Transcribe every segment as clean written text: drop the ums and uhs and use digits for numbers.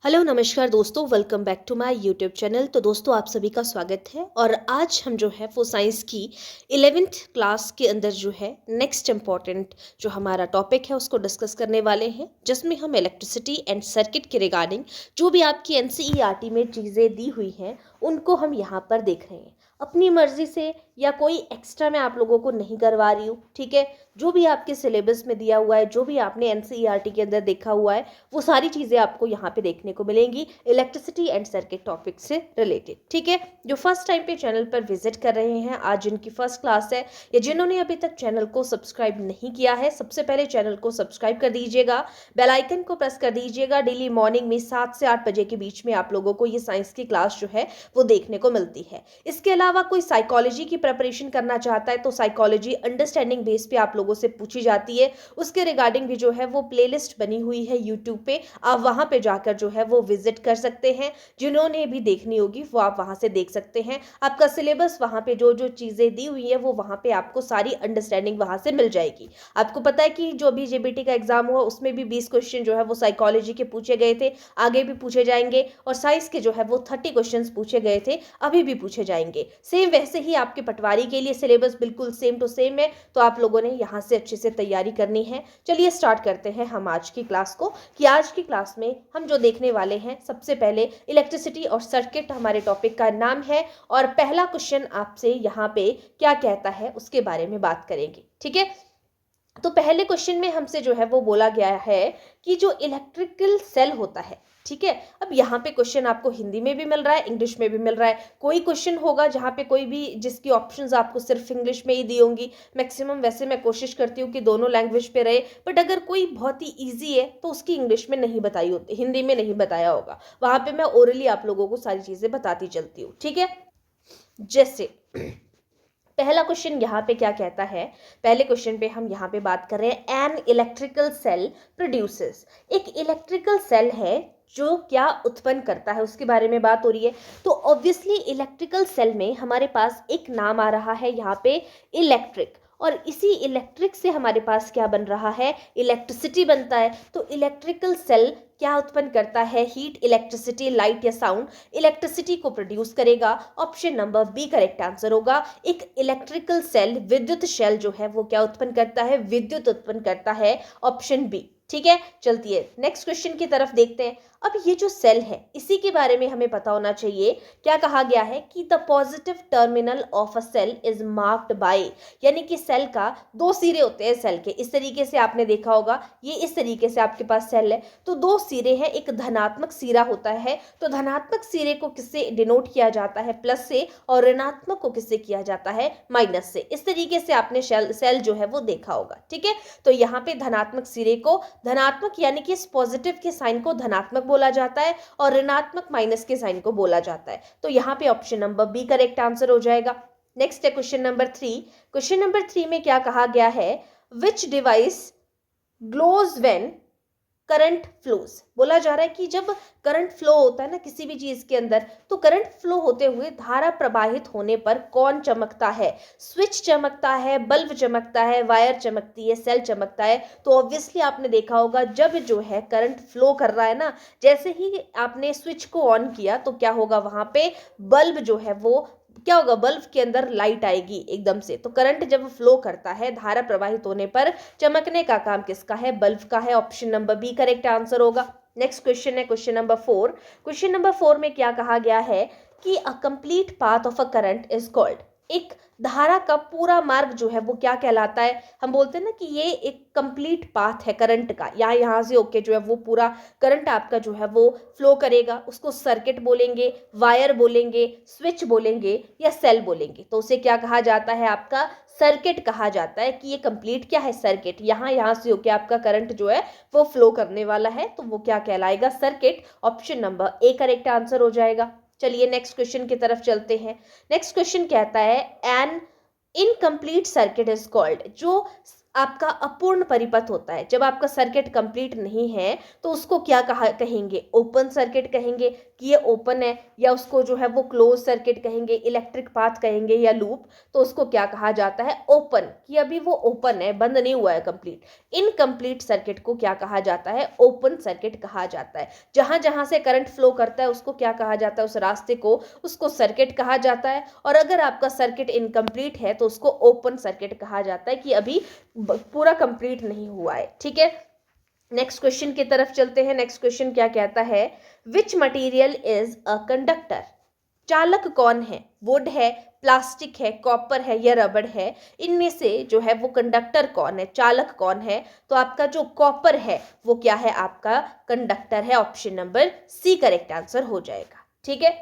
Hello नमस्कार दोस्तों, welcome back to my YouTube channel. तो दोस्तों आप सभी का स्वागत है। और आज हम जो है वो साइंस की 11th क्लास के अंदर जो है नेक्स्ट इम्पॉर्टेंट जो हमारा टॉपिक है उसको डिस्कस करने वाले हैं, जिसमें हम इलेक्ट्रिसिटी एंड सर्किट के रिगार्डिंग जो भी आपकी एनसीईआरटी में चीज़ें दी हुई हैं उनको हम यहाँ पर देख रहे हैं अपनी मर्जी से, या कोई एक्स्ट्रा मैं आप लोगों को नहीं करवा रही हूँ। ठीक है, जो भी आपके सिलेबस में दिया हुआ है, जो भी आपने एनसीईआरटी के अंदर देखा हुआ है, वो सारी चीज़ें आपको यहाँ पे देखने को मिलेंगी इलेक्ट्रिसिटी एंड सर्किट टॉपिक से रिलेटेड। ठीक है, जो फर्स्ट टाइम पे चैनल पर विजिट कर रहे हैं, आज जिनकी फर्स्ट क्लास है या जिन्होंने अभी तक चैनल को सब्सक्राइब नहीं किया है, सबसे पहले चैनल को सब्सक्राइब कर दीजिएगा, बेल आइकन को प्रेस कर दीजिएगा। डेली मॉर्निंग में 7 से 8 बजे के बीच में आप लोगों को ये साइंस की क्लास जो है वो देखने को मिलती है। इसके अलावा कोई साइकोलॉजी की प्रिपरेशन करना चाहता है तो साइकोलॉजी अंडरस्टैंडिंग बेस पे आप लोगों से पूछी जाती है, उसके रिगार्डिंग भी जो है वो प्लेलिस्ट बनी हुई है यूट्यूब पे, आप वहां पे जाकर जो है वो विजिट कर सकते हैं। जिन्होंने भी देखनी होगी वो आप वहां से देख सकते हैं। आपका सिलेबस वहां पे जो जो चीजें दी हुई है वो वहां पे आपको सारी अंडरस्टैंडिंग वहां से मिल जाएगी। आपको पता है कि जो भी जेबीटी का एग्जाम हुआ उसमें भी 20 क्वेश्चन जो है वो साइकोलॉजी के पूछे गए थे, आगे भी पूछे जाएंगे, और साइंस के जो है वो 30 क्वेश्चन पूछे गए थे, अभी भी पूछे जाएंगे। सेम वैसे ही आपके पटवारी के लिए सिलेबस बिल्कुल सेम टू सेम है, तो आप लोगों ने यहाँ से अच्छे से तैयारी करनी है। चलिए स्टार्ट करते हैं हम आज की क्लास को, कि आज की क्लास में हम जो देखने वाले हैं, सबसे पहले इलेक्ट्रिसिटी और सर्किट हमारे टॉपिक का नाम है, और पहला क्वेश्चन आपसे यहाँ पे क्या कहता है उसके बारे में बात करेंगे। ठीक है, तो पहले क्वेश्चन में हमसे जो है वो बोला गया है कि जो इलेक्ट्रिकल सेल होता है, ठीक है। अब यहाँ पे क्वेश्चन आपको हिंदी में भी मिल रहा है, इंग्लिश में भी मिल रहा है। कोई क्वेश्चन होगा जहाँ पे कोई भी जिसकी ऑप्शंस आपको सिर्फ इंग्लिश में ही दी होंगी। मैक्सिमम वैसे मैं कोशिश करती हूँ कि दोनों लैंग्वेज पे रहे, बट अगर कोई बहुत ही ईजी है तो उसकी इंग्लिश में नहीं बताई होती, हिंदी में नहीं बताया होगा, वहां पे मैं ओरली आप लोगों को सारी चीजें बताती चलती हूँ। ठीक है, जैसे पहला क्वेश्चन यहाँ पे क्या कहता है, पहले क्वेश्चन पे हम यहाँ पे बात कर रहे हैं, एन इलेक्ट्रिकल सेल प्रोड्यूसेस। एक इलेक्ट्रिकल सेल है जो क्या उत्पन्न करता है उसके बारे में बात हो रही है। तो ऑब्वियसली इलेक्ट्रिकल सेल में हमारे पास एक नाम आ रहा है यहाँ पे, इलेक्ट्रिक, और इसी इलेक्ट्रिक से हमारे पास क्या बन रहा है, इलेक्ट्रिसिटी बनता है। तो इलेक्ट्रिकल सेल क्या उत्पन्न करता है, हीट, इलेक्ट्रिसिटी, लाइट या साउंड, इलेक्ट्रिसिटी को प्रोड्यूस करेगा। Option number B correct answer होगा। एक इलेक्ट्रिकल सेल, विद्युत शेल जो है वो क्या उत्पन्न करता है, विद्युत उत्पन्न करता है, ऑप्शन बी। ठीक है, चलती है नेक्स्ट क्वेश्चन की तरफ देखते हैं। अब ये जो सेल है इसी के बारे में हमें पता होना चाहिए। क्या कहा गया है कि the positive terminal of a cell is marked by, यानी कि सेल का 2 सिरे होते हैं सेल के, इस तरीके से आपने देखा होगा, ये इस तरीके से आपके पास सेल है तो 2 सिरे हैं, एक धनात्मक सिरा होता है, तो धनात्मक सिरे को किससे डिनोट किया जाता है, प्लस से, और ऋणात्मक को किससे किया जाता है, माइनस से। इस तरीके से आपने सेल जो है वो देखा होगा। ठीक है, तो यहाँ पे धनात्मक सिरे को धनात्मक, यानी कि इस पॉजिटिव के साइन को धनात्मक बोला जाता है, और ऋणात्मक माइनस के साइन को बोला जाता है। तो यहाँ पे option number B correct answer हो जाएगा। नेक्स्ट है क्वेश्चन नंबर 3। क्वेश्चन नंबर 3 में क्या कहा गया है, which device glows when current flows. बोला जा रहा है कि जब करंट फ्लो होता है ना किसी भी चीज के अंदर, तो करंट फ्लो होते हुए धारा प्रवाहित होने पर कौन चमकता है, स्विच चमकता है, बल्ब चमकता है, वायर चमकती है, सेल चमकता है। तो ऑब्वियसली आपने देखा होगा जब जो है करंट फ्लो कर रहा है ना, जैसे ही आपने स्विच को ऑन किया तो क्या होगा, वहां पे बल्ब जो है वो क्या होगा, बल्ब के अंदर लाइट आएगी एकदम से। तो करंट जब फ्लो करता है, धारा प्रवाहित होने पर चमकने का काम किसका है, बल्ब का है। Option number B correct answer होगा। नेक्स्ट क्वेश्चन है क्वेश्चन नंबर 4। क्वेश्चन नंबर 4 में क्या कहा गया है कि a complete path of a current is called. एक धारा का पूरा मार्ग जो है वो क्या कहलाता है, हम बोलते हैं ना कि ये एक कंप्लीट पाथ है करंट का, यहाँ से होके जो है वो पूरा करंट आपका जो है वो फ्लो करेगा, उसको सर्किट बोलेंगे, वायर बोलेंगे, स्विच बोलेंगे, या सेल बोलेंगे। तो उसे क्या कहा जाता है, आपका सर्किट कहा जाता है, कि ये कंप्लीट क्या है, सर्किट। यहाँ से होके आपका करंट जो है वो फ्लो करने वाला है, तो वो क्या कहलाएगा, circuit. Option number A correct answer हो जाएगा। चलिए नेक्स्ट क्वेश्चन की तरफ चलते हैं। नेक्स्ट क्वेश्चन कहता है, N incomplete circuit is called. जो आपका अपूर्ण परिपथ होता है। जब आपका सर्किट कंप्लीट नहीं है तो उसको क्या कहेंगे, ओपन सर्किट कहेंगे कि ये ओपन है, या उसको जो है वो क्लोज सर्किट कहेंगे, इलेक्ट्रिक पाथ कहेंगे, या लूप। तो उसको क्या कहा जाता है, ओपन, कि अभी वो ओपन है, बंद नहीं हुआ है कंप्लीट। इनकम्प्लीट सर्किट को क्या कहा जाता है, ओपन सर्किट कहा जाता है। जहां जहां से करंट फ्लो करता है उसको क्या कहा जाता है, उस रास्ते को, उसको सर्किट कहा जाता है। और अगर आपका सर्किट इनकम्प्लीट है तो उसको ओपन सर्किट कहा जाता है, कि अभी पूरा कंप्लीट नहीं हुआ है। ठीक है, नेक्स्ट क्वेश्चन की तरफ चलते हैं। नेक्स्ट क्वेश्चन क्या कहता है, which material is a conductor. चालक कौन है, वुड है, प्लास्टिक है, कॉपर है, या रबड़ है। इनमें से जो है वो कंडक्टर कौन है, चालक कौन है। तो आपका जो कॉपर है वो क्या है, आपका कंडक्टर है। Option number C correct answer हो जाएगा। ठीक है,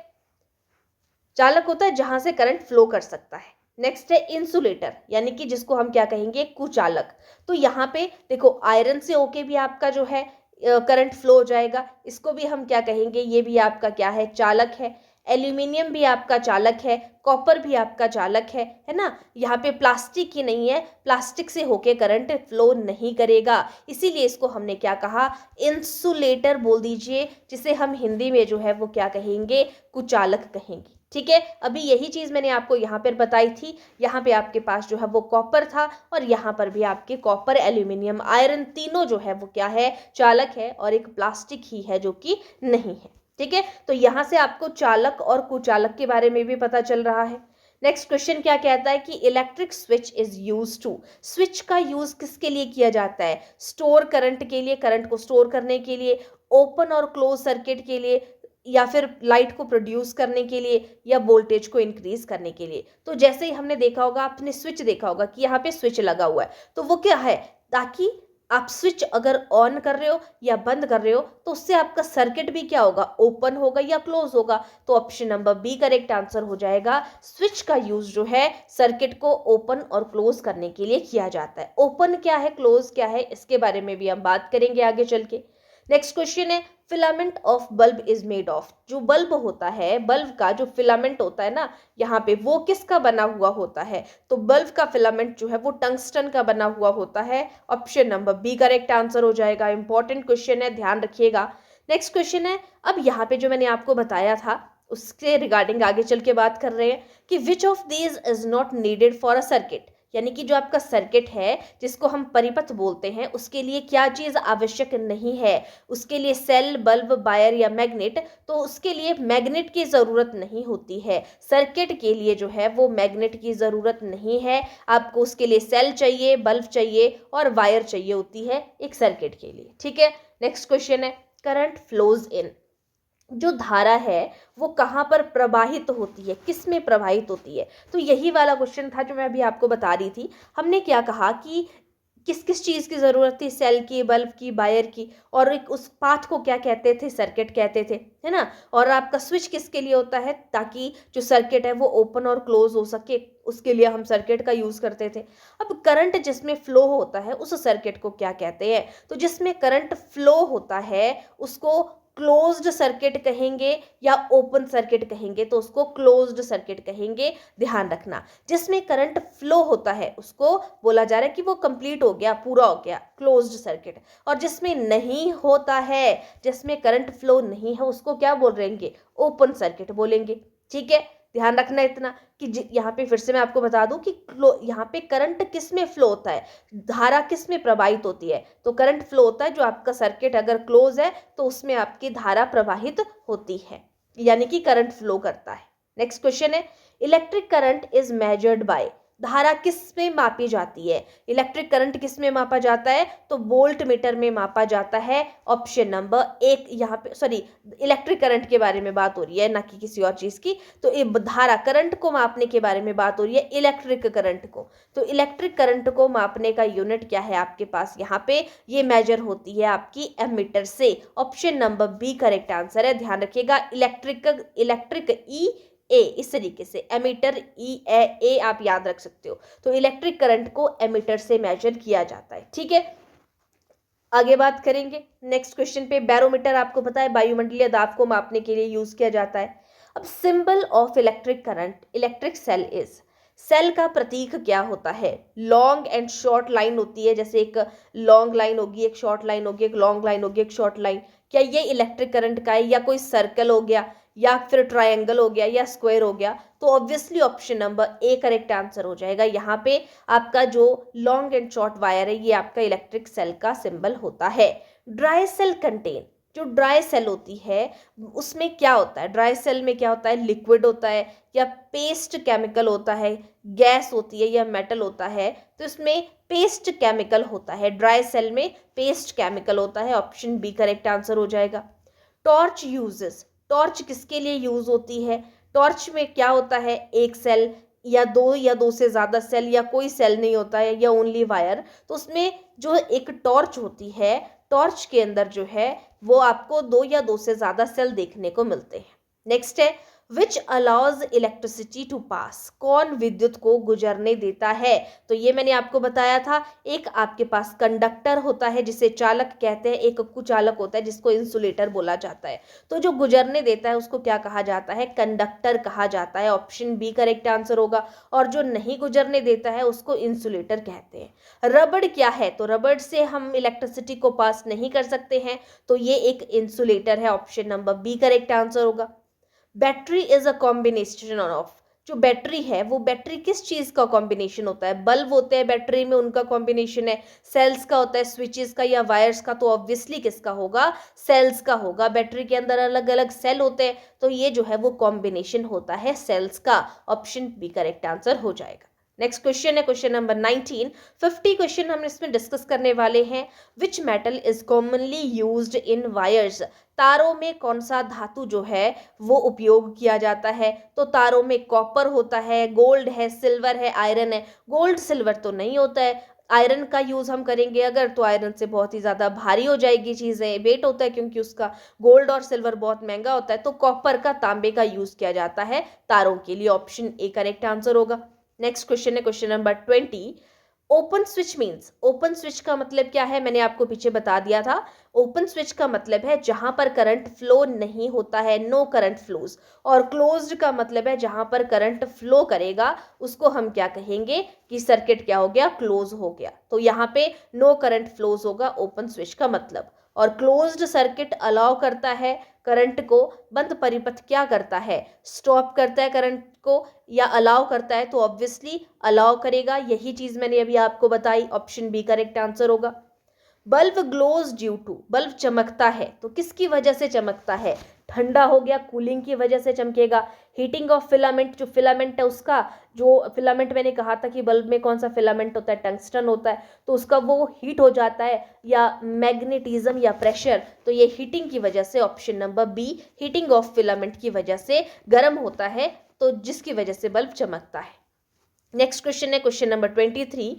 चालक होता है जहां से करंट फ्लो कर सकता है। नेक्स्ट है इंसुलेटर, यानी कि जिसको हम क्या कहेंगे, कुचालक। तो यहाँ पे देखो, आयरन से होके भी आपका जो है करंट फ्लो हो जाएगा, इसको भी हम क्या कहेंगे, ये भी आपका क्या है, चालक है। एल्यूमिनियम भी आपका चालक है, कॉपर भी आपका चालक है ना। यहाँ पे प्लास्टिक ही नहीं है, प्लास्टिक से होके करंट फ्लो नहीं करेगा, इसीलिए इसको हमने क्या कहा, इंसुलेटर बोल दीजिए, जिसे हम हिंदी में जो है वो क्या कहेंगे, कुचालक कहेंगे। ठीक है, अभी यही चीज मैंने आपको यहाँ पर बताई थी। यहाँ पे आपके पास जो है वो कॉपर था, और यहाँ पर भी आपके कॉपर, एल्यूमिनियम, आयरन, तीनों जो है वो क्या है, चालक है, और एक प्लास्टिक ही है जो कि नहीं है। ठीक है, तो यहां से आपको चालक और कुचालक के बारे में भी पता चल रहा है। नेक्स्ट क्वेश्चन क्या कहता है कि electric switch is use to. Switch का यूज किसके लिए किया जाता है, स्टोर करंट के लिए, करंट को स्टोर करने के लिए, ओपन और क्लोज सर्किट के लिए, या फिर लाइट को प्रोड्यूस करने के लिए, या वोल्टेज को इंक्रीज करने के लिए। तो जैसे ही हमने देखा होगा, आपने स्विच देखा होगा कि यहाँ पे स्विच लगा हुआ है, तो वो क्या है, ताकि आप स्विच अगर ऑन कर रहे हो या बंद कर रहे हो तो उससे आपका सर्किट भी क्या होगा, ओपन होगा या क्लोज होगा। तो option number B correct answer हो जाएगा। स्विच का यूज जो है सर्किट को ओपन और क्लोज करने के लिए किया जाता है। ओपन क्या है, क्लोज क्या है, इसके बारे में भी हम बात करेंगे आगे चल के। नेक्स्ट क्वेश्चन है, filament of bulb is made of. जो बल्ब होता है, बल्ब का जो फिलामेंट होता है ना, यहाँ पे वो किसका बना हुआ होता है। तो बल्ब का फिलामेंट जो है वो टंगस्टन का बना हुआ होता है। Option number B correct answer हो जाएगा। इंपॉर्टेंट क्वेश्चन है, ध्यान रखिएगा। नेक्स्ट क्वेश्चन है, अब यहाँ पे जो मैंने आपको बताया था उसके रिगार्डिंग आगे चल के बात कर रहे हैं कि which of these is not needed for a circuit. यानी कि जो आपका सर्किट है, जिसको हम परिपथ बोलते हैं, उसके लिए क्या चीज आवश्यक नहीं है। उसके लिए सेल, बल्ब, वायर या मैग्नेट। तो उसके लिए मैग्नेट की जरूरत नहीं होती है। सर्किट के लिए जो है वो मैग्नेट की जरूरत नहीं है। आपको उसके लिए सेल चाहिए, बल्ब चाहिए और वायर चाहिए होती है एक सर्किट के लिए। ठीक है, नेक्स्ट क्वेश्चन है, करंट फ्लोज इन। जो धारा है वो कहाँ पर प्रवाहित होती है, किस में प्रवाहित होती है। तो यही वाला क्वेश्चन था जो मैं अभी आपको बता रही थी। हमने क्या कहा कि किस किस चीज़ की ज़रूरत थी, सेल की, बल्ब की, वायर की, और एक उस पाथ को क्या कहते थे, सर्किट कहते थे, है ना। और आपका स्विच किसके लिए होता है, ताकि जो सर्किट है वो ओपन और क्लोज हो सके, उसके लिए हम सर्किट का यूज़ करते थे। अब करंट जिसमें फ्लो होता है उस सर्किट को क्या कहते हैं। तो जिसमें करंट फ्लो होता है उसको क्लोज्ड सर्किट कहेंगे या ओपन सर्किट कहेंगे। तो उसको क्लोज्ड सर्किट कहेंगे, ध्यान रखना। जिसमें करंट फ्लो होता है उसको बोला जा रहा है कि वो कंप्लीट हो गया, पूरा हो गया, क्लोज्ड सर्किट। और जिसमें नहीं होता है, जिसमें करंट फ्लो नहीं है, उसको क्या बोल रहेंगे, ओपन सर्किट बोलेंगे। ठीक है, ध्यान रखना इतना कि यहाँ पे फिर से मैं आपको बता दूं कि यहाँ पे करंट किस में फ्लो होता है, धारा किस में प्रवाहित होती है। तो करंट फ्लो होता है, जो आपका सर्किट अगर क्लोज है तो उसमें आपकी धारा प्रवाहित होती है, यानी कि करंट फ्लो करता है। नेक्स्ट क्वेश्चन है, electric current is measured by. धारा किस में मापी जाती है, इलेक्ट्रिक करंट किस में मापा जाता है। तो वोल्ट मीटर में मापा जाता है। ऑप्शन नंबर एक, यहाँ पे सॉरी, इलेक्ट्रिक करंट के बारे में बात हो रही है, ना कि किसी और चीज की। तो ये धारा, करंट को मापने के बारे में बात हो रही है, इलेक्ट्रिक करंट को। तो इलेक्ट्रिक करंट को मापने का यूनिट क्या है आपके पास, यहाँ पे ये मेजर होती है आपकी एमीटर से। Option number B correct answer है, ध्यान रखिएगा। इलेक्ट्रिक ई ए, इस तरीके से एमीटर ई ए आप याद रख सकते हो। तो इलेक्ट्रिक करंट को एमीटर से मेजर किया जाता है। ठीक है, आगे बात करेंगे नेक्स्ट क्वेश्चन पे। बैरोमीटर आपको पता है वायुमंडलीय दाब को मापने के लिए यूज किया जाता है। अब symbol of electric current, electric cell is. Cell का प्रतीक क्या होता है? लॉन्ग एंड शॉर्ट लाइन होती है, जैसे एक लॉन्ग लाइन होगी, एक शॉर्ट लाइन होगी, एक लॉन्ग लाइन होगी, एक शॉर्ट लाइन। क्या ये इलेक्ट्रिक करंट का है, या कोई सर्कल हो गया, या फिर ट्रायंगल हो गया, या स्क्वायर हो गया? तो obviously option number A correct answer हो जाएगा। यहाँ पे आपका जो लॉन्ग एंड शॉर्ट वायर है, ये आपका इलेक्ट्रिक सेल का सिंबल होता है। ड्राई सेल कंटेन, जो ड्राई सेल होती है उसमें क्या होता है? ड्राई सेल में क्या होता है? लिक्विड होता है, या पेस्ट केमिकल होता है, गैस होती है, या मेटल होता है? तो इसमें पेस्ट केमिकल होता है, ड्राई सेल में पेस्ट केमिकल होता है। ऑप्शन बी करेक्ट आंसर हो जाएगा। टॉर्च यूजेस, टॉर्च किसके लिए यूज होती है? टॉर्च में क्या होता है? एक सेल, या दो से ज्यादा सेल, या कोई सेल नहीं होता है, या ओनली वायर? तो उसमें जो एक टॉर्च होती है, टॉर्च के अंदर जो है वो आपको दो या दो से ज्यादा सेल देखने को मिलते हैं। नेक्स्ट है विच अलाउज इलेक्ट्रिसिटी टू पास, कौन विद्युत को गुजरने देता है? तो ये मैंने आपको बताया था, एक आपके पास कंडक्टर होता है जिसे चालक कहते हैं, एक कुचालक होता है जिसको इंसुलेटर बोला जाता है। तो जो गुजरने देता है उसको क्या कहा जाता है? कंडक्टर कहा जाता है। ऑप्शन बी करेक्ट आंसर होगा। और जो नहीं गुजरने देता है उसको इंसुलेटर कहते हैं। रबड़ क्या है? तो रबड़ से हम इलेक्ट्रिसिटी को पास नहीं कर सकते हैं, तो ये एक इंसुलेटर है। Option number B correct answer होगा। Battery is a combination of, जो बैटरी है वो बैटरी किस चीज का कॉम्बिनेशन होता है? बल्ब होते हैं बैटरी में, उनका कॉम्बिनेशन है। सेल्स का होता है, स्विचेस का, या वायर्स का? तो ऑब्वियसली किसका होगा? सेल्स का होगा। बैटरी के अंदर अलग अलग सेल होते हैं, तो ये जो है वो कॉम्बिनेशन होता है सेल्स का। ऑप्शन बी करेक्ट आंसर हो जाएगा। नेक्स्ट क्वेश्चन है क्वेश्चन नंबर 19। 50 क्वेश्चन हम इसमें डिस्कस करने वाले हैं। Which metal is commonly used in wires, तारों में कौन सा धातु जो है वो उपयोग किया जाता है? तो तारों में कॉपर होता है, गोल्ड है, सिल्वर है, आयरन है। गोल्ड सिल्वर तो नहीं होता है। आयरन का यूज हम करेंगे अगर, तो आयरन से बहुत ही ज्यादा भारी हो जाएगी चीजें, वेट होता है क्योंकि उसका। गोल्ड और सिल्वर बहुत महंगा होता है, तो कॉपर का, तांबे का यूज किया जाता है तारों के लिए। ऑप्शन ए करेक्ट आंसर होगा। नेक्स्ट क्वेश्चन है question number 20। Open switch means, open switch का मतलब क्या है? मैंने आपको पीछे बता दिया था। ओपन स्विच का मतलब है जहां पर करंट फ्लो नहीं होता है, नो करंट फ्लोज। और क्लोज्ड का मतलब है जहां पर करंट फ्लो करेगा, उसको हम क्या कहेंगे कि सर्किट क्या हो गया? क्लोज हो गया। तो यहाँ पे नो करंट फ्लोज होगा ओपन स्विच का मतलब। और क्लोज्ड सर्किट अलाउ करता है करंट को, बंद परिपथ क्या करता है? स्टॉप करता है करंट को, या अलाउ करता है? तो ऑब्वियसली अलाउ करेगा। यही चीज मैंने अभी आपको बताई। ऑप्शन बी करेक्ट आंसर होगा। Bulb glows due to, bulb चमकता है तो किसकी वजह से चमकता है? ठंडा हो गया, कूलिंग की वजह से चमकेगा। हीटिंग ऑफ फिलामेंट, जो फिलामेंट है उसका, जो फिलामेंट मैंने कहा था कि बल्ब में कौन सा फिलामेंट होता है? टंगस्टन होता है, तो उसका वो हीट हो जाता है। या मैग्नेटिज्म या प्रेशर, तो ये हीटिंग की वजह से। Option number B, heating of filament की वजह से गर्म होता है, तो जिसकी वजह से बल्ब चमकता है। नेक्स्ट क्वेश्चन है क्वेश्चन नंबर 23।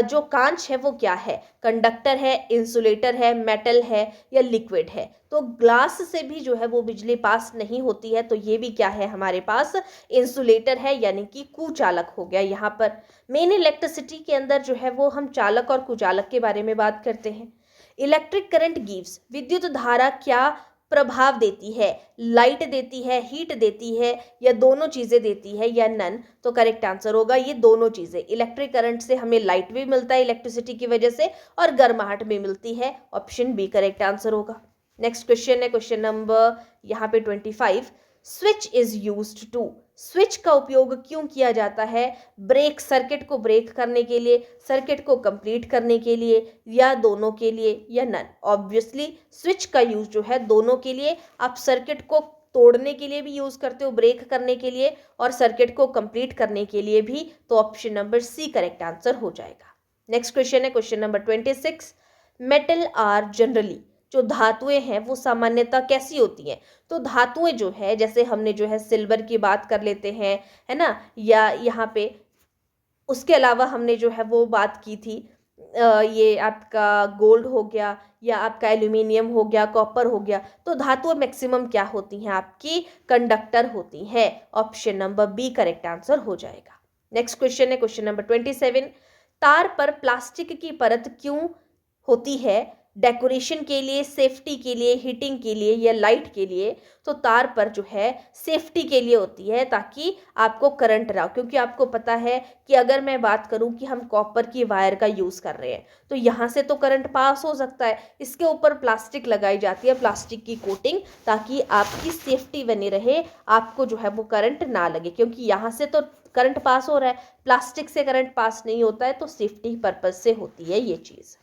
जो कांच है वो क्या है? कंडक्टर है, इंसुलेटर है, मेटल है, या लिक्विड है? तो ग्लास से भी जो है वो बिजली पास नहीं होती है, तो ये भी क्या है हमारे पास? इंसुलेटर है, यानी कि कुचालक हो गया। यहाँ पर मेन इलेक्ट्रिसिटी के अंदर जो है वो हम चालक और कुचालक के बारे में बात करते हैं। इलेक्ट्रिक करंट गिव्स, विद्युत धारा क्या प्रभाव देती है? लाइट देती है, हीट देती है, या दोनों चीजें देती है, या नन? तो करेक्ट आंसर होगा ये दोनों चीजें। इलेक्ट्रिक करंट से हमें लाइट भी मिलता है इलेक्ट्रिसिटी की वजह से, और गर्माहट भी मिलती है। ऑप्शन बी करेक्ट आंसर होगा। नेक्स्ट क्वेश्चन है क्वेश्चन नंबर यहाँ पे 25। Switch is used to, switch का उपयोग क्यों किया जाता है? ब्रेक, सर्किट को ब्रेक करने के लिए, सर्किट को कंप्लीट करने के लिए, या दोनों के लिए, या नन? ऑब्वियसली स्विच का यूज जो है दोनों के लिए। आप सर्किट को तोड़ने के लिए भी यूज करते हो, ब्रेक करने के लिए, और सर्किट को कंप्लीट करने के लिए भी। तो option number C correct answer हो जाएगा। नेक्स्ट क्वेश्चन है question number 26। Metal are generally, जो धातुएं हैं वो सामान्यतः कैसी होती हैं? तो धातुएं जो है, जैसे हमने जो है सिल्वर की बात कर लेते हैं, है ना, या यहाँ पे उसके अलावा हमने जो है वो बात की थी, ये आपका गोल्ड हो गया, या आपका एल्यूमिनियम हो गया, कॉपर हो गया। तो धातुएं मैक्सिमम क्या होती हैं? आपकी कंडक्टर होती हैं। Option number B correct answer हो जाएगा। नेक्स्ट क्वेश्चन है क्वेश्चन नंबर 27। तार पर प्लास्टिक की परत क्यों होती है? डेकोरेशन के लिए, सेफ्टी के लिए, हीटिंग के लिए या लाइट के लिए, तो तार पर जो है सेफ्टी के लिए होती है ताकि आपको करंट ना हो। क्योंकि आपको पता है कि अगर मैं बात करूं कि हम कॉपर की वायर का यूज़ कर रहे हैं तो यहाँ से तो करंट पास हो सकता है, इसके ऊपर प्लास्टिक लगाई जाती है, प्लास्टिक की कोटिंग, ताकि आपकी सेफ्टी बनी रहे, आपको जो है वो करंट ना लगे। क्योंकि यहाँ से तो करंट पास हो रहा है, प्लास्टिक से करंट पास नहीं होता है, तो सेफ्टी पर्पज से होती है ये चीज़।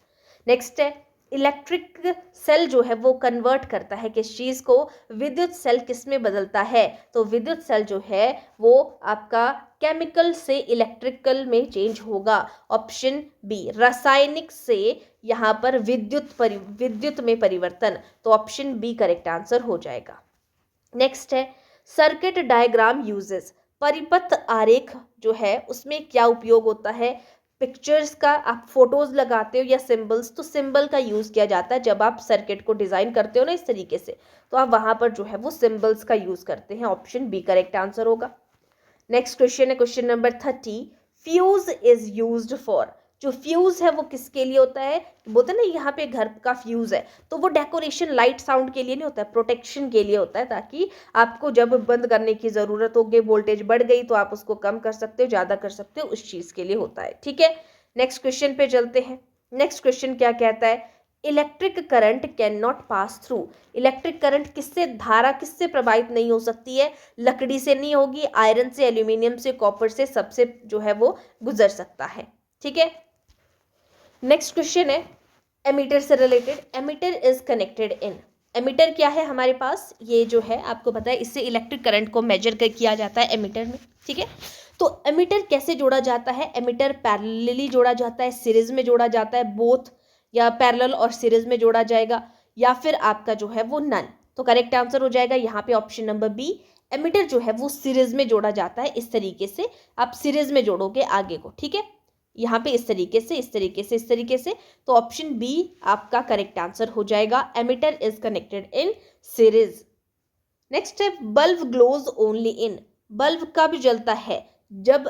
नेक्स्ट है इलेक्ट्रिक सेल जो है वो कन्वर्ट करता है किस चीज़ को, विद्युत सेल किस में बदलता है, तो विद्युत सेल जो है वो आपका केमिकल से इलेक्ट्रिकल में चेंज होगा। ऑप्शन बी, रासायनिक से यहाँ पर विद्युत में परिवर्तन, तो ऑप्शन बी करेक्ट आंसर हो जाएगा। नेक्स्ट है सर्किट डायग्राम यूजेस, परिपथ आरेख जो है उसमें क्या उपयोग होता है। पिक्चर्स का, आप फोटोज लगाते हो या सिंबल्स, तो सिंबल का यूज किया जाता है जब आप सर्किट को डिजाइन करते हो ना इस तरीके से, तो आप वहां पर जो है वो सिंबल्स का यूज करते हैं। ऑप्शन बी करेक्ट आंसर होगा। नेक्स्ट क्वेश्चन है question number 30, fuse is used for, जो फ्यूज है वो किसके लिए होता है, बोलते हैं ना यहाँ पे घर का फ्यूज है, तो वो डेकोरेशन लाइट साउंड के लिए नहीं होता है, प्रोटेक्शन के लिए होता है, ताकि आपको जब बंद करने की जरूरत होगी, वोल्टेज बढ़ गई तो आप उसको कम कर सकते हो, ज्यादा कर सकते हो, उस चीज के लिए होता है। ठीक है, नेक्स्ट क्वेश्चन पे चलते हैं। नेक्स्ट क्वेश्चन क्या कहता है, electric current can not pass through, electric current किससे, धारा किससे प्रभावित नहीं हो सकती है, लकड़ी से नहीं होगी, आयरन से, एल्यूमिनियम से, कॉपर से, सबसे जो है वो गुजर सकता है। ठीक है, नेक्स्ट क्वेश्चन है एमीटर से related, ammeter is connected in, ammeter क्या है हमारे पास, ये जो है आपको पता है इससे इलेक्ट्रिक करंट को मेजर किया जाता है एमीटर में। ठीक है, तो एमीटर कैसे जोड़ा जाता है, एमीटर पैरेलली जोड़ा जाता है, सीरीज में जोड़ा जाता है, बोथ या पैरेलल और सीरीज में जोड़ा जाएगा, या फिर आपका जो है वो नन, तो करेक्ट आंसर हो जाएगा यहाँ पे ऑप्शन नंबर बी, एमीटर जो है वो सीरीज में जोड़ा जाता है। इस तरीके से आप सीरीज में जोड़ोगे आगे को। ठीक है, यहाँ पे इस तरीके से, इस तरीके से, इस तरीके से, तो ऑप्शन बी आपका करेक्ट आंसर हो जाएगा, ammeter is connected in series. Next है bulb glows only in, bulb कब जलता है, जब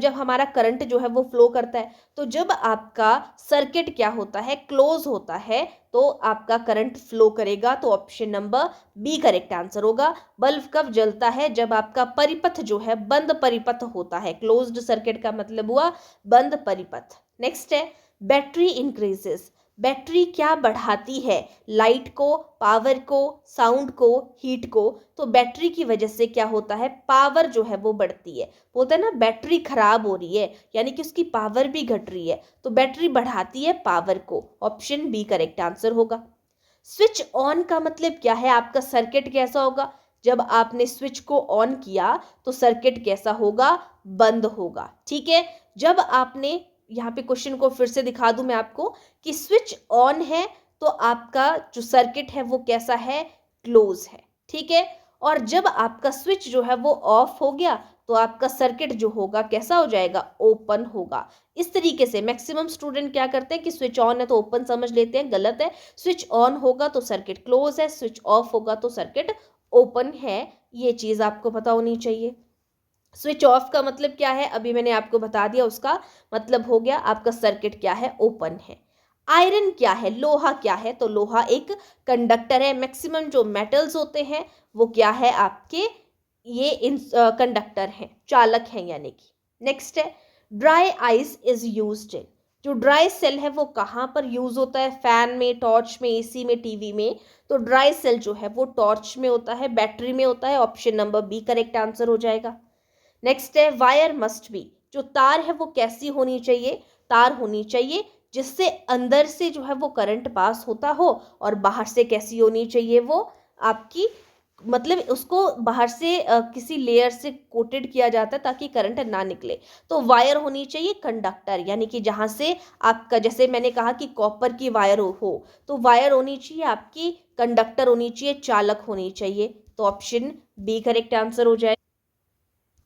जब हमारा करंट जो है वो फ्लो करता है, तो जब आपका सर्किट क्या होता है, क्लोज होता है, तो आपका करंट फ्लो करेगा, तो option number B correct answer होगा। बल्ब कब जलता है, जब आपका परिपथ जो है बंद परिपथ होता है, क्लोज्ड सर्किट का मतलब हुआ बंद परिपथ। नेक्स्ट है बैटरी इंक्रीजेस, बैटरी क्या बढ़ाती है, लाइट को, पावर को, साउंड को, हीट को, तो बैटरी की वजह से क्या होता है, पावर जो है वो बढ़ती है। बोलते हैं ना बैटरी खराब हो रही है, यानी कि उसकी पावर भी घट रही है, तो बैटरी बढ़ाती है पावर को, ऑप्शन बी करेक्ट आंसर होगा। स्विच ऑन का मतलब क्या है, आपका सर्किट कैसा होगा, जब आपने स्विच को ऑन किया तो सर्किट कैसा होगा, बंद होगा। ठीक है, जब आपने, यहाँ पे क्वेश्चन को फिर से दिखा दूं मैं आपको, कि स्विच ऑन है तो आपका जो सर्किट है वो कैसा है, क्लोज है। ठीक है, और जब आपका स्विच जो है वो ऑफ हो गया तो आपका सर्किट जो होगा कैसा हो जाएगा, ओपन होगा। इस तरीके से मैक्सिमम स्टूडेंट क्या करते हैं कि स्विच ऑन है तो ओपन समझ लेते हैं, गलत है। स्विच ऑन होगा तो सर्किट क्लोज है, स्विच ऑफ होगा तो सर्किट ओपन है, ये चीज आपको पता होनी चाहिए। स्विच ऑफ का मतलब क्या है, अभी मैंने आपको बता दिया, उसका मतलब हो गया आपका सर्किट क्या है, ओपन है। आयरन क्या है, लोहा क्या है, तो लोहा एक कंडक्टर है। मैक्सिमम जो मेटल्स होते हैं वो क्या है आपके, ये इन कंडक्टर हैं, चालक हैं यानी कि। नेक्स्ट है dry ice is used in, जो ड्राई सेल है वो कहाँ पर यूज होता है, फैन में, टॉर्च में, एसी में, टीवी में, तो ड्राई सेल जो है वो टॉर्च में होता है, बैटरी में होता है, option number B correct answer हो जाएगा। नेक्स्ट है वायर मस्ट बी, जो तार है वो कैसी होनी चाहिए, तार होनी चाहिए जिससे अंदर से जो है वो करंट पास होता हो, और बाहर से कैसी होनी चाहिए वो आपकी, मतलब उसको बाहर से किसी लेयर से कोटेड किया जाता है ताकि करंट ना निकले, तो वायर होनी चाहिए कंडक्टर, यानी कि जहाँ से आपका, जैसे मैंने कहा कि कॉपर की वायर हो तो वायर होनी चाहिए आपकी कंडक्टर होनी चाहिए, चालक होनी चाहिए, तो ऑप्शन बी करेक्ट आंसर हो जाए।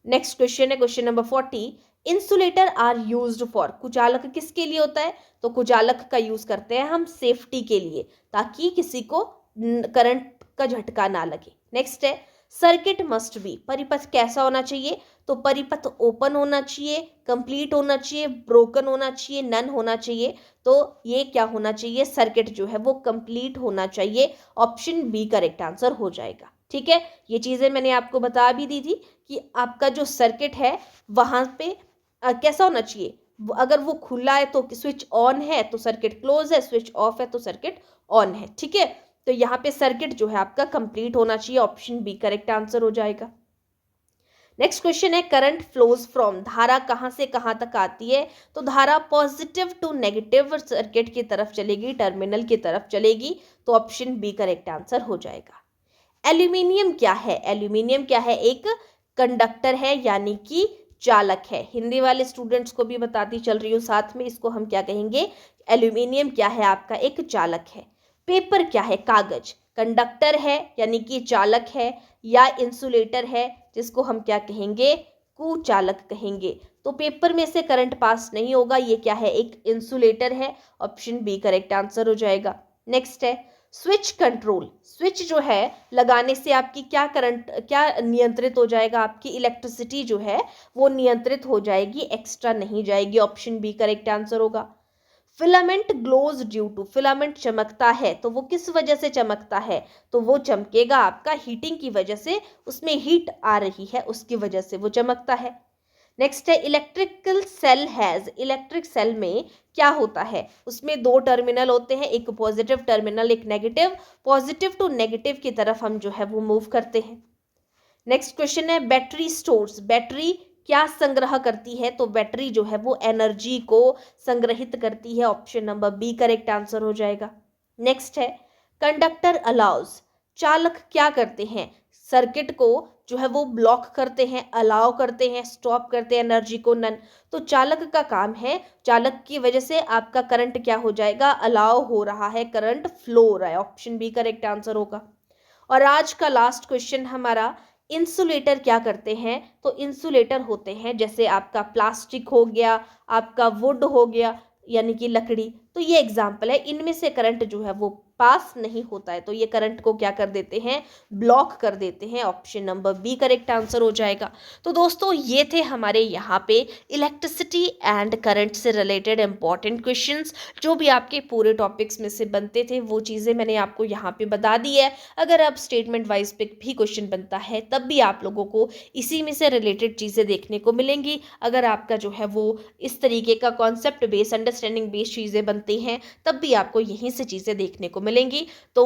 नेक्स्ट क्वेश्चन है question number 40, insulator are used for, कुचालक किसके लिए होता है, तो कुचालक का यूज करते हैं हम सेफ्टी के लिए, ताकि किसी को करंट का झटका ना लगे। नेक्स्ट है सर्किट मस्ट बी, परिपथ कैसा होना चाहिए, तो परिपथ ओपन होना चाहिए, कंप्लीट होना चाहिए, ब्रोकन होना चाहिए, नन होना चाहिए। तो ये क्या होना चाहिए, सर्किट जो है वो कंप्लीट होना चाहिए। ऑप्शन बी करेक्ट आंसर हो जाएगा। ठीक है, ये चीज़ें मैंने आपको बता भी दी थी कि आपका जो सर्किट है वहाँ पे कैसा होना चाहिए। अगर वो खुला है तो स्विच ऑन है तो सर्किट क्लोज है, स्विच ऑफ है तो सर्किट ऑन है। ठीक है, तो यहाँ पे सर्किट जो है आपका कंप्लीट होना चाहिए। ऑप्शन बी करेक्ट आंसर हो जाएगा। नेक्स्ट क्वेश्चन है, करंट फ्लोज फ्रॉम, धारा कहाँ से कहाँ तक आती है, तो धारा पॉजिटिव टू नेगेटिव सर्किट की तरफ चलेगी, टर्मिनल की तरफ चलेगी। तो ऑप्शन बी करेक्ट आंसर हो जाएगा। एल्यूमिनियम क्या है, एल्यूमिनियम क्या है, एक कंडक्टर है यानी कि चालक है। हिंदी वाले स्टूडेंट्स को भी बताती चल रही हूँ साथ में, इसको हम क्या कहेंगे, एल्यूमिनियम क्या है आपका एक चालक है। पेपर क्या है, कागज, कंडक्टर है यानी कि चालक है, या इंसुलेटर है जिसको हम क्या कहेंगे, कुचालक कहेंगे। तो पेपर में से करंट पास नहीं होगा, ये क्या है, एक इंसुलेटर है। ऑप्शन बी करेक्ट आंसर हो जाएगा। नेक्स्ट है स्विच कंट्रोल, स्विच जो है लगाने से आपकी क्या करंट, क्या नियंत्रित हो जाएगा, आपकी इलेक्ट्रिसिटी जो है वो नियंत्रित हो जाएगी, एक्स्ट्रा नहीं जाएगी। ऑप्शन बी करेक्ट आंसर होगा। Filament glows due to, filament चमकता है तो वो किस वजह से चमकता है, तो वो चमकेगा आपका हीटिंग की वजह से, उसमें हीट आ रही है उसकी वजह से वो चमकता है। नेक्स्ट है electrical cell has, electric cell में क्या होता है, उसमें दो टर्मिनल होते हैं, एक पॉजिटिव टर्मिनल एक नेगेटिव, पॉजिटिव टू नेगेटिव की तरफ हम जो है वो मूव करते हैं। नेक्स्ट क्वेश्चन है बैटरी स्टोर्स, बैटरी क्या संग्रह करती है, तो बैटरी जो है वो एनर्जी को संग्रहित करती है। Option number B correct answer हो जाएगा। नेक्स्ट है कंडक्टर अलाउज, चालक क्या करते हैं, सर्किट को जो है वो ब्लॉक करते हैं, अलाउ करते हैं, स्टॉप करते हैं एनर्जी को, नन। तो चालक का काम है, चालक की वजह से आपका करंट क्या हो जाएगा, अलाउ हो रहा है, करंट फ्लो हो रहा है। ऑप्शन बी करेक्ट आंसर होगा। और आज का लास्ट क्वेश्चन हमारा, इंसुलेटर क्या करते हैं, तो इंसुलेटर होते हैं जैसे आपका प्लास्टिक हो गया, आपका वुड हो गया यानी कि लकड़ी, तो ये एग्जाम्पल है, इनमें से करंट जो है वो पास नहीं होता है, तो ये करंट को क्या कर देते हैं, ब्लॉक कर देते हैं। Option number B correct answer हो जाएगा। तो दोस्तों ये थे हमारे यहाँ पे इलेक्ट्रिसिटी एंड करंट से रिलेटेड इंपॉर्टेंट क्वेश्चंस, जो भी आपके पूरे टॉपिक्स में से बनते थे वो चीज़ें मैंने आपको यहाँ पे बता दी है। अगर आप स्टेटमेंट वाइज पे भी क्वेश्चन बनता है तब भी आप लोगों को इसी में से रिलेटेड चीज़ें देखने को मिलेंगी। अगर आपका जो है वो इस तरीके का कॉन्सेप्ट बेस्ड, अंडरस्टैंडिंग बेस्ड चीज़ें बनती हैं तब भी आपको यहीं से चीज़ें देखने को मिलेंगी। तो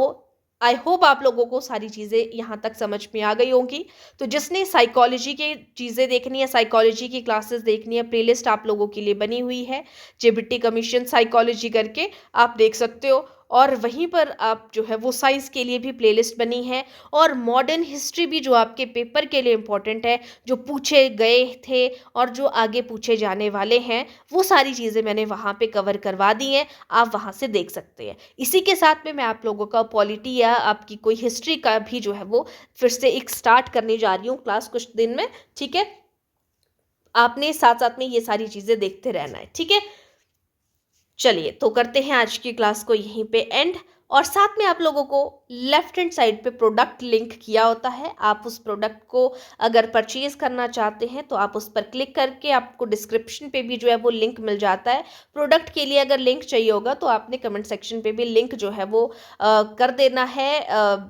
आई होप आप लोगों को सारी चीज़ें यहाँ तक समझ में आ गई होंगी। तो जिसने साइकोलॉजी की चीज़ें देखनी है, साइकोलॉजी की क्लासेस देखनी है, प्लेलिस्ट आप लोगों के लिए बनी हुई है, जेबीटी कमीशन साइकोलॉजी करके आप देख सकते हो। और वहीं पर आप जो है वो साइंस के लिए भी प्लेलिस्ट बनी है, और मॉडर्न हिस्ट्री भी जो आपके पेपर के लिए इम्पोर्टेंट है, जो पूछे गए थे और जो आगे पूछे जाने वाले हैं, वो सारी चीज़ें मैंने वहाँ पे कवर करवा दी हैं, आप वहाँ से देख सकते हैं। इसी के साथ में मैं आप लोगों का पॉलिटी या आपकी कोई हिस्ट्री का भी जो है वो फिर से एक स्टार्ट करने जा रही हूँ क्लास कुछ दिन में। ठीक है, आपने साथ साथ में ये सारी चीज़ें देखते रहना है। ठीक है, चलिए तो करते हैं आज की क्लास को यहीं पे एंड। और साथ में आप लोगों को लेफ्ट हैंड साइड पे प्रोडक्ट लिंक किया होता है, आप उस प्रोडक्ट को अगर परचेज करना चाहते हैं तो आप उस पर क्लिक करके आपको डिस्क्रिप्शन पे भी जो है वो लिंक मिल जाता है। प्रोडक्ट के लिए अगर लिंक चाहिए होगा तो आपने कमेंट सेक्शन पे भी लिंक जो है वो कर देना है,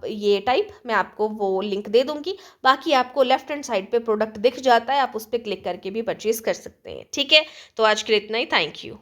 ये टाइप मैं आपको वो लिंक दे दूंगी। बाकी आपको लेफ्ट हैंड साइड पे प्रोडक्ट दिख जाता है, आप उस पर क्लिक करके भी परचेज कर सकते हैं। ठीक है, तो आज के लिए इतना ही, थैंक यू।